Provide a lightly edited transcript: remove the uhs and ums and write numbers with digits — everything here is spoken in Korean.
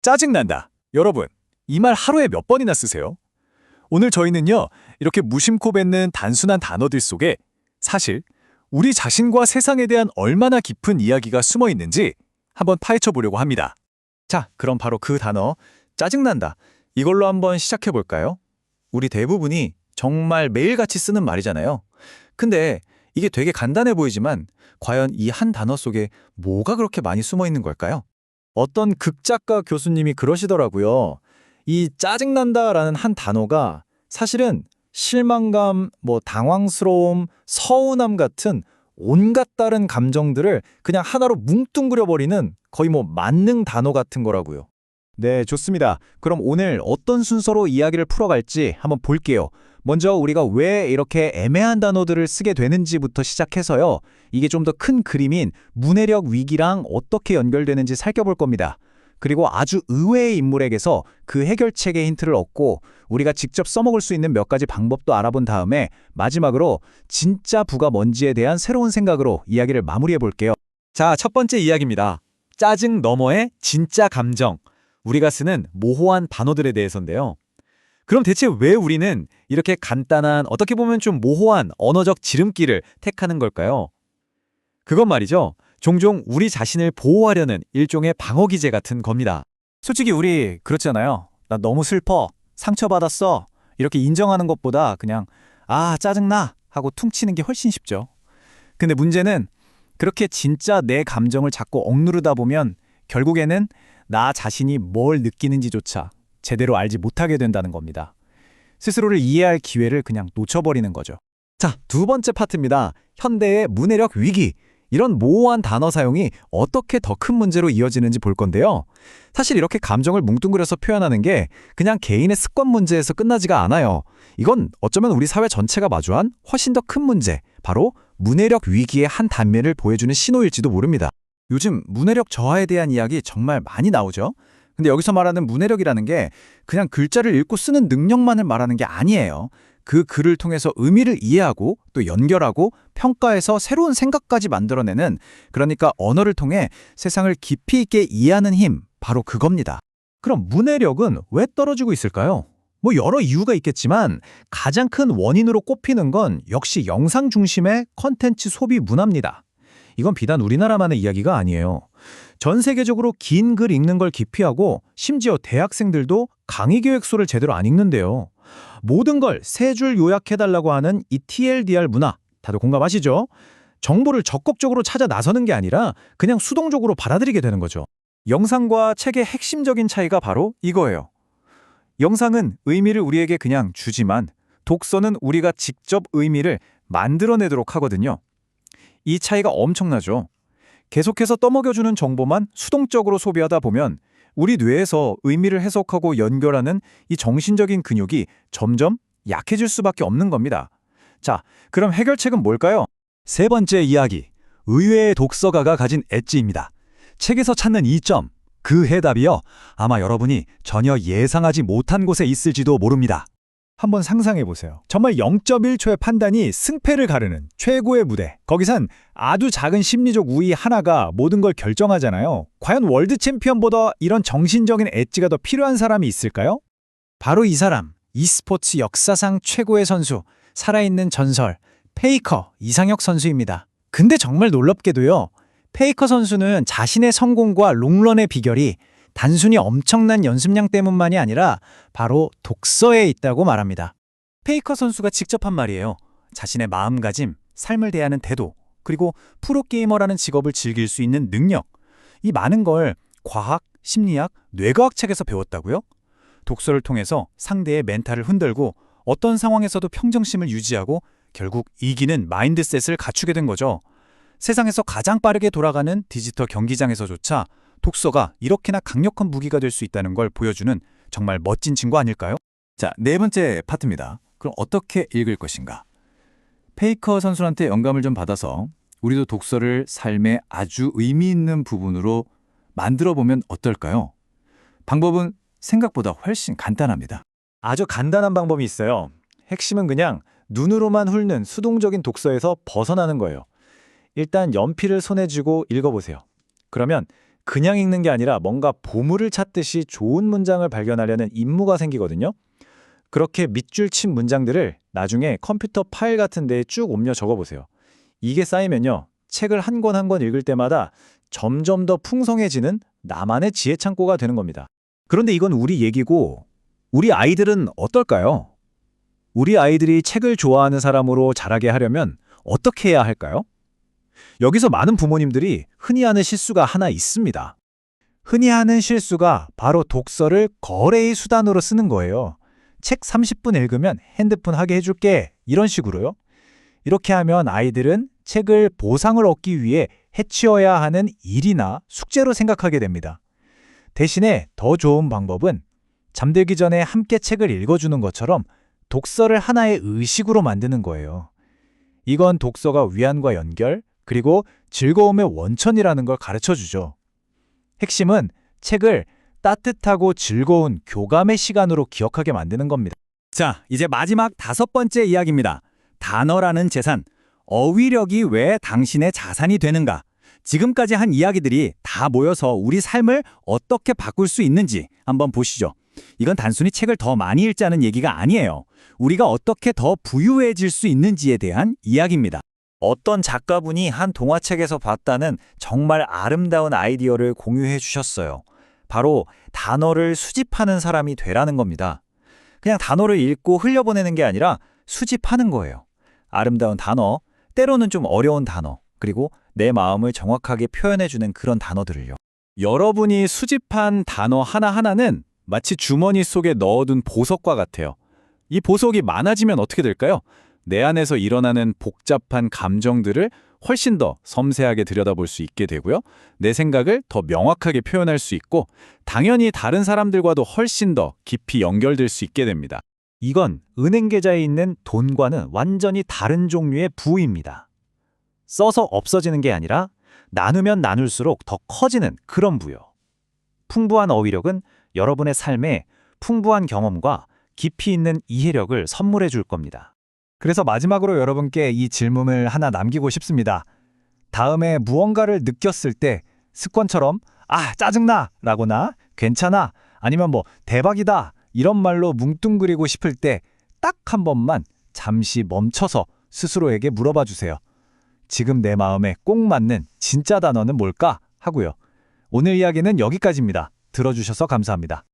짜증난다. 여러분, 이 말 하루에 몇 번이나 쓰세요? 오늘 저희는요, 이렇게 무심코 뱉는 단순한 단어들 속에 사실 우리 자신과 세상에 대한 얼마나 깊은 이야기가 숨어 있는지 한번 파헤쳐 보려고 합니다. 자, 그럼 바로 그 단어, 짜증난다. 이걸로 한번 시작해 볼까요? 우리 대부분이 정말 매일같이 쓰는 말이잖아요. 근데 이게 되게 간단해 보이지만 과연 이 한 단어 속에 뭐가 그렇게 많이 숨어 있는 걸까요? 어떤 극작가 교수님이 그러시더라고요. 이 짜증난다라는 한 단어가 사실은 실망감, 당황스러움, 서운함 같은 온갖 다른 감정들을 그냥 하나로 뭉뚱그려버리는 거의 만능 단어 같은 거라고요. 네, 좋습니다. 그럼 오늘 어떤 순서로 이야기를 풀어갈지 한번 볼게요. 먼저 우리가 왜 이렇게 애매한 단어들을 쓰게 되는지부터 시작해서요. 이게 좀 더 큰 그림인 문해력 위기랑 어떻게 연결되는지 살펴볼 겁니다. 그리고 아주 의외의 인물에게서 그 해결책의 힌트를 얻고 우리가 직접 써먹을 수 있는 몇 가지 방법도 알아본 다음에 마지막으로 진짜 부가 뭔지에 대한 새로운 생각으로 이야기를 마무리해 볼게요. 자, 첫 번째 이야기입니다. 짜증 너머의 진짜 감정. 우리가 쓰는 모호한 단어들에 대해서인데요. 그럼 대체 왜 우리는 이렇게 간단한, 어떻게 보면 좀 모호한 언어적 지름길을 택하는 걸까요? 그건 말이죠. 종종 우리 자신을 보호하려는 일종의 방어기제 같은 겁니다. 솔직히 우리 그렇잖아요. 나 너무 슬퍼, 상처받았어. 이렇게 인정하는 것보다 그냥 짜증나 하고 퉁치는 게 훨씬 쉽죠. 근데 문제는 그렇게 진짜 내 감정을 자꾸 억누르다 보면 결국에는 나 자신이 뭘 느끼는지조차 제대로 알지 못하게 된다는 겁니다. 스스로를 이해할 기회를 그냥 놓쳐버리는 거죠. 자, 두 번째 파트입니다. 현대의 문해력 위기. 이런 모호한 단어 사용이 어떻게 더 큰 문제로 이어지는지 볼 건데요. 사실 이렇게 감정을 뭉뚱그려서 표현하는 게 그냥 개인의 습관 문제에서 끝나지가 않아요. 이건 어쩌면 우리 사회 전체가 마주한 훨씬 더 큰 문제, 바로 문해력 위기의 한 단면을 보여주는 신호일지도 모릅니다. 요즘 문해력 저하에 대한 이야기 정말 많이 나오죠. 근데 여기서 말하는 문해력이라는 게 그냥 글자를 읽고 쓰는 능력만을 말하는 게 아니에요. 그 글을 통해서 의미를 이해하고 또 연결하고 평가해서 새로운 생각까지 만들어내는, 그러니까 언어를 통해 세상을 깊이 있게 이해하는 힘, 바로 그겁니다. 그럼 문해력은 왜 떨어지고 있을까요? 여러 이유가 있겠지만 가장 큰 원인으로 꼽히는 건 역시 영상 중심의 컨텐츠 소비 문화입니다. 이건 비단 우리나라만의 이야기가 아니에요. 전 세계적으로 긴 글 읽는 걸 기피하고 심지어 대학생들도 강의 계획서를 제대로 안 읽는데요. 모든 걸 세 줄 요약해달라고 하는 이 TLDR 문화, 다들 공감하시죠? 정보를 적극적으로 찾아 나서는 게 아니라 그냥 수동적으로 받아들이게 되는 거죠. 영상과 책의 핵심적인 차이가 바로 이거예요. 영상은 의미를 우리에게 그냥 주지만 독서는 우리가 직접 의미를 만들어내도록 하거든요. 이 차이가 엄청나죠. 계속해서 떠먹여주는 정보만 수동적으로 소비하다 보면 우리 뇌에서 의미를 해석하고 연결하는 이 정신적인 근육이 점점 약해질 수밖에 없는 겁니다. 자, 그럼 해결책은 뭘까요? 세 번째 이야기, 의외의 독서가가 가진 엣지입니다. 책에서 찾는 이점, 그 해답이요. 아마 여러분이 전혀 예상하지 못한 곳에 있을지도 모릅니다. 한번 상상해보세요. 정말 0.1초의 판단이 승패를 가르는 최고의 무대. 거기선 아주 작은 심리적 우위 하나가 모든 걸 결정하잖아요. 과연 월드 챔피언보다 이런 정신적인 엣지가 더 필요한 사람이 있을까요? 바로 이 사람, e스포츠 역사상 최고의 선수, 살아있는 전설, 페이커 이상혁 선수입니다. 근데 정말 놀랍게도요. 페이커 선수는 자신의 성공과 롱런의 비결이 단순히 엄청난 연습량 때문만이 아니라 바로 독서에 있다고 말합니다. 페이커 선수가 직접 한 말이에요. 자신의 마음가짐, 삶을 대하는 태도, 그리고 프로게이머라는 직업을 즐길 수 있는 능력. 이 많은 걸 과학, 심리학, 뇌과학 책에서 배웠다고요? 독서를 통해서 상대의 멘탈을 흔들고 어떤 상황에서도 평정심을 유지하고 결국 이기는 마인드셋을 갖추게 된 거죠. 세상에서 가장 빠르게 돌아가는 디지털 경기장에서조차 독서가 이렇게나 강력한 무기가 될 수 있다는 걸 보여주는 정말 멋진 친구 아닐까요? 자, 네 번째 파트입니다. 그럼 어떻게 읽을 것인가? 페이커 선수한테 영감을 좀 받아서 우리도 독서를 삶의 아주 의미 있는 부분으로 만들어보면 어떨까요? 방법은 생각보다 훨씬 간단합니다. 아주 간단한 방법이 있어요. 핵심은 그냥 눈으로만 훑는 수동적인 독서에서 벗어나는 거예요. 일단 연필을 손에 쥐고 읽어보세요. 그러면 그냥 읽는 게 아니라 뭔가 보물을 찾듯이 좋은 문장을 발견하려는 임무가 생기거든요. 그렇게 밑줄 친 문장들을 나중에 컴퓨터 파일 같은 데에 쭉 옮겨 적어보세요. 이게 쌓이면요, 책을 한 권 한 권 읽을 때마다 점점 더 풍성해지는 나만의 지혜 창고가 되는 겁니다. 그런데 이건 우리 얘기고, 우리 아이들은 어떨까요? 우리 아이들이 책을 좋아하는 사람으로 자라게 하려면 어떻게 해야 할까요? 여기서 많은 부모님들이 흔히 하는 실수가 하나 있습니다. 흔히 하는 실수가 바로 독서를 거래의 수단으로 쓰는 거예요. 책 30분 읽으면 핸드폰 하게 해줄게. 이런 식으로요. 이렇게 하면 아이들은 책을 보상을 얻기 위해 해치워야 하는 일이나 숙제로 생각하게 됩니다. 대신에 더 좋은 방법은 잠들기 전에 함께 책을 읽어주는 것처럼 독서를 하나의 의식으로 만드는 거예요. 이건 독서가 위안과 연결, 그리고 즐거움의 원천이라는 걸 가르쳐주죠. 핵심은 책을 따뜻하고 즐거운 교감의 시간으로 기억하게 만드는 겁니다. 자, 이제 마지막 5번째 이야기입니다. 단어라는 재산, 어휘력이 왜 당신의 자산이 되는가? 지금까지 한 이야기들이 다 모여서 우리 삶을 어떻게 바꿀 수 있는지 한번 보시죠. 이건 단순히 책을 더 많이 읽자는 얘기가 아니에요. 우리가 어떻게 더 부유해질 수 있는지에 대한 이야기입니다. 어떤 작가분이 한 동화책에서 봤다는 정말 아름다운 아이디어를 공유해 주셨어요. 바로 단어를 수집하는 사람이 되라는 겁니다. 그냥 단어를 읽고 흘려보내는 게 아니라 수집하는 거예요. 아름다운 단어, 때로는 좀 어려운 단어, 그리고 내 마음을 정확하게 표현해주는 그런 단어들을요. 여러분이 수집한 단어 하나하나는 마치 주머니 속에 넣어둔 보석과 같아요. 이 보석이 많아지면 어떻게 될까요? 내 안에서 일어나는 복잡한 감정들을 훨씬 더 섬세하게 들여다볼 수 있게 되고요. 내 생각을 더 명확하게 표현할 수 있고, 당연히 다른 사람들과도 훨씬 더 깊이 연결될 수 있게 됩니다. 이건 은행 계좌에 있는 돈과는 완전히 다른 종류의 부입니다. 써서 없어지는 게 아니라 나누면 나눌수록 더 커지는 그런 부요. 풍부한 어휘력은 여러분의 삶에 풍부한 경험과 깊이 있는 이해력을 선물해 줄 겁니다. 그래서 마지막으로 여러분께 이 질문을 하나 남기고 싶습니다. 다음에 무언가를 느꼈을 때 습관처럼 짜증나 라거나 괜찮아 아니면 대박이다 이런 말로 뭉뚱그리고 싶을 때 딱 한 번만 잠시 멈춰서 스스로에게 물어봐 주세요. 지금 내 마음에 꼭 맞는 진짜 단어는 뭘까? 하고요. 오늘 이야기는 여기까지입니다. 들어주셔서 감사합니다.